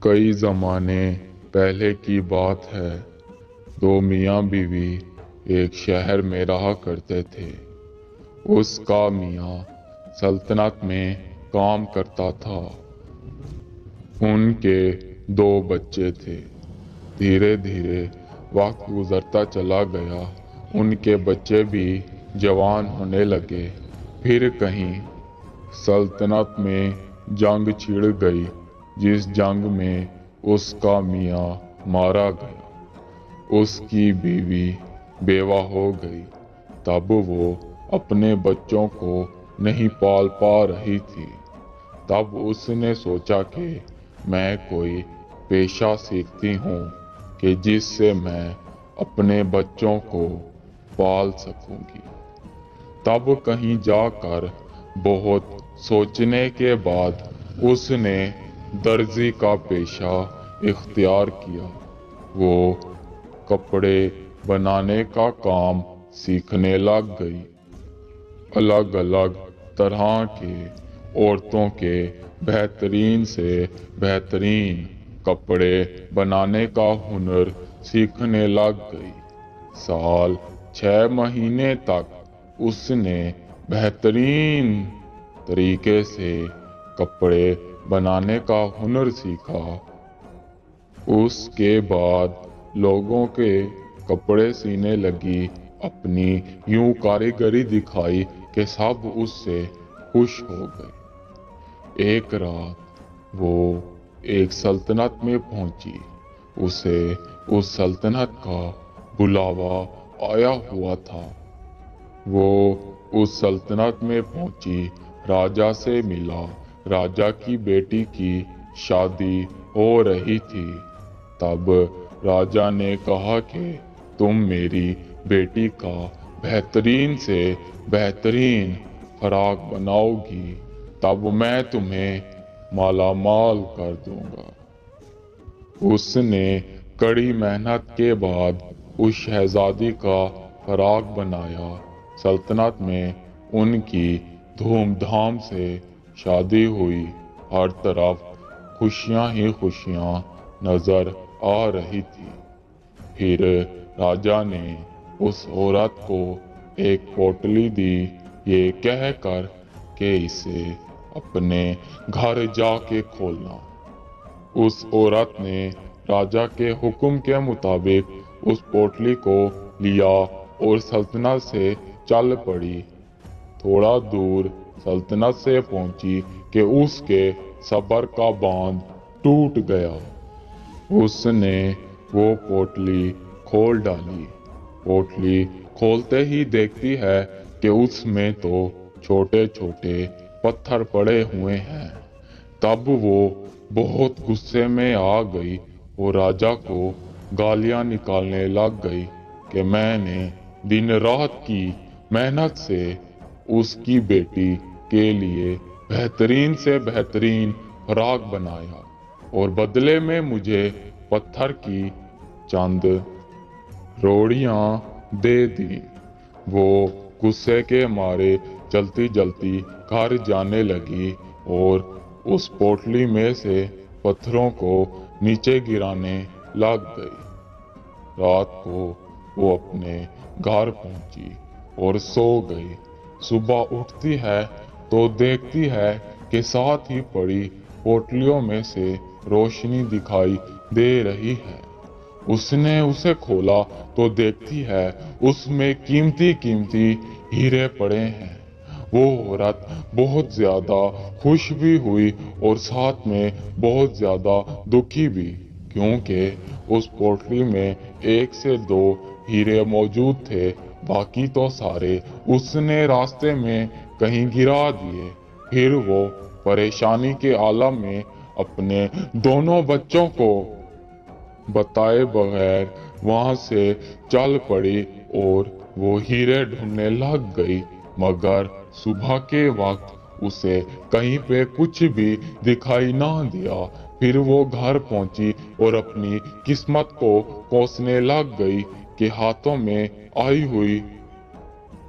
कई ज़माने पहले की बात है। दो मियाँ बीवी एक शहर में रहा करते थे। उसका मियाँ सल्तनत में काम करता था। उनके दो बच्चे थे। धीरे धीरे वक्त गुजरता चला गया। उनके बच्चे भी जवान होने लगे। फिर कहीं सल्तनत में जंग छिड़ गई, जिस जंग में उसका मियाँ मारा गया। उसकी बीवी बेवा हो गई। तब वो अपने बच्चों को नहीं पाल पा रही थी। तब उसने सोचा कि मैं कोई पेशा सीखती हूँ कि जिससे मैं अपने बच्चों को पाल सकूंगी। तब कहीं जाकर बहुत सोचने के बाद उसने दर्जी का पेशा इख्तियार किया। वो कपड़े बनाने का काम सीखने लग गई। अलग अलग तरह के औरतों के बेहतरीन से बेहतरीन कपड़े बनाने का हुनर सीखने लग गई। साल 6 महीने तक उसने बेहतरीन तरीके से कपड़े बनाने का हुनर सीखा। उसके बाद लोगों के कपड़े सीने लगी। अपनी यूं कारीगरी दिखाई कि सब उससे खुश हो गए। एक रात वो एक सल्तनत में पहुंची। उसे उस सल्तनत का बुलावा आया हुआ था। वो उस सल्तनत में पहुंची, राजा से मिला। राजा की बेटी की शादी हो रही थी। तब राजा ने कहा कि तुम मेरी बेटी का बेहतरीन से बेहतरीन फराक बनाओगी, तब मैं तुम्हें माला माल कर दूंगा। उसने कड़ी मेहनत के बाद उस शहजादी का फराक बनाया। सल्तनत में उनकी धूमधाम से शादी हुई। हर तरफ खुशियां ही खुशियां नजर आ रही थी। फिर राजा ने उस औरत को एक पोटली दी, ये कहकर कि इसे अपने घर जाके खोलना। उस औरत ने राजा के हुक्म के मुताबिक उस पोटली को लिया और सल्तनत से चल पड़ी। थोड़ा दूर सल्तनत से पहुंची कि उसके सब्र का बांध टूट गया। उसने वो पोटली खोल डाली। पोटली खोलते ही देखती है कि उसमें तो छोटे छोटे पत्थर पड़े हुए हैं। तब वो बहुत गुस्से में आ गई और राजा को गालियां निकालने लग गई कि मैंने दिन रात की मेहनत से उसकी बेटी के लिए बेहतरीन से बेहतरीन फराक बनाया और बदले में मुझे पत्थर की चंद रोड़ियां दे दी। वो गुस्से के मारे जलती जलती घर जाने लगी और उस पोटली में से पत्थरों को नीचे गिराने लग गई। रात को वो अपने घर पहुंची और सो गई। सुबह उठती है तो देखती है कि साथ ही पड़ी पोटलियों में से रोशनी दिखाई दे रही है। उसने उसे खोला तो देखती है उसमें कीमती कीमती हीरे पड़े हैं। वो औरत बहुत ज्यादा खुश भी हुई और साथ में बहुत ज्यादा दुखी भी, क्योंकि उस पोटली में 1 से 2 हीरे मौजूद थे। बाकी तो सारे उसने रास्ते में कहीं गिरा दिए। फिर वो परेशानी के आलम में अपने दोनों बच्चों को बताए बगैर वहां से चल पड़ी और वो हीरे ढूंढने लग गई। मगर सुबह के वक्त उसे कहीं पे कुछ भी दिखाई ना दिया। फिर वो घर पहुंची और अपनी किस्मत को कोसने लग गई कि हाथों में आई हुई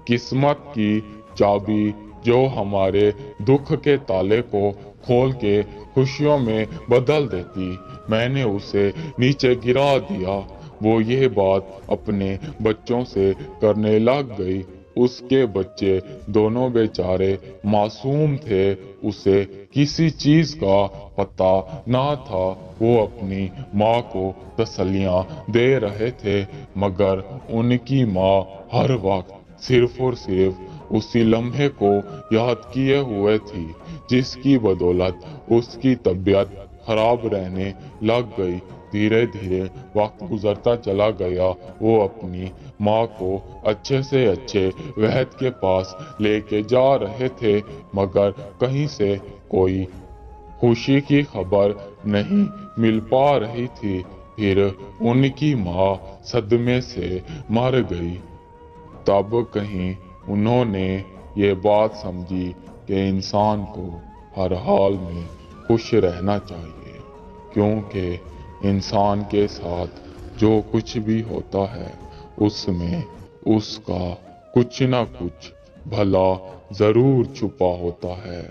किस्मत की चाबी जो हमारे दुख के ताले को खोल के खुशियों में बदल देती। मैंने उसे नीचे गिरा दिया। वो ये बात अपने बच्चों से करने लग गई। उसके बच्चे दोनों बेचारे मासूम थे, उसे किसी चीज का पता ना था। वो अपनी माँ को तसल्लियां दे रहे थे, मगर उनकी माँ हर वक्त सिर्फ और सिर्फ उसी लम्हे को याद किए हुए थी, जिसकी बदौलत उसकी तबीयत खराब रहने लग गई। धीरे धीरे वक्त गुजरता चला गया। वो अपनी माँ को अच्छे से अच्छे वैद्य के पास लेके जा रहे थे, मगर कहीं से कोई खुशी की खबर नहीं मिल पा रही थी। फिर उनकी माँ सदमे से मर गई। तब कहीं उन्होंने ये बात समझी कि इंसान को हर हाल में खुश रहना चाहिए, क्योंकि इंसान के साथ जो कुछ भी होता है उसमें उसका कुछ ना कुछ भला जरूर छुपा होता है।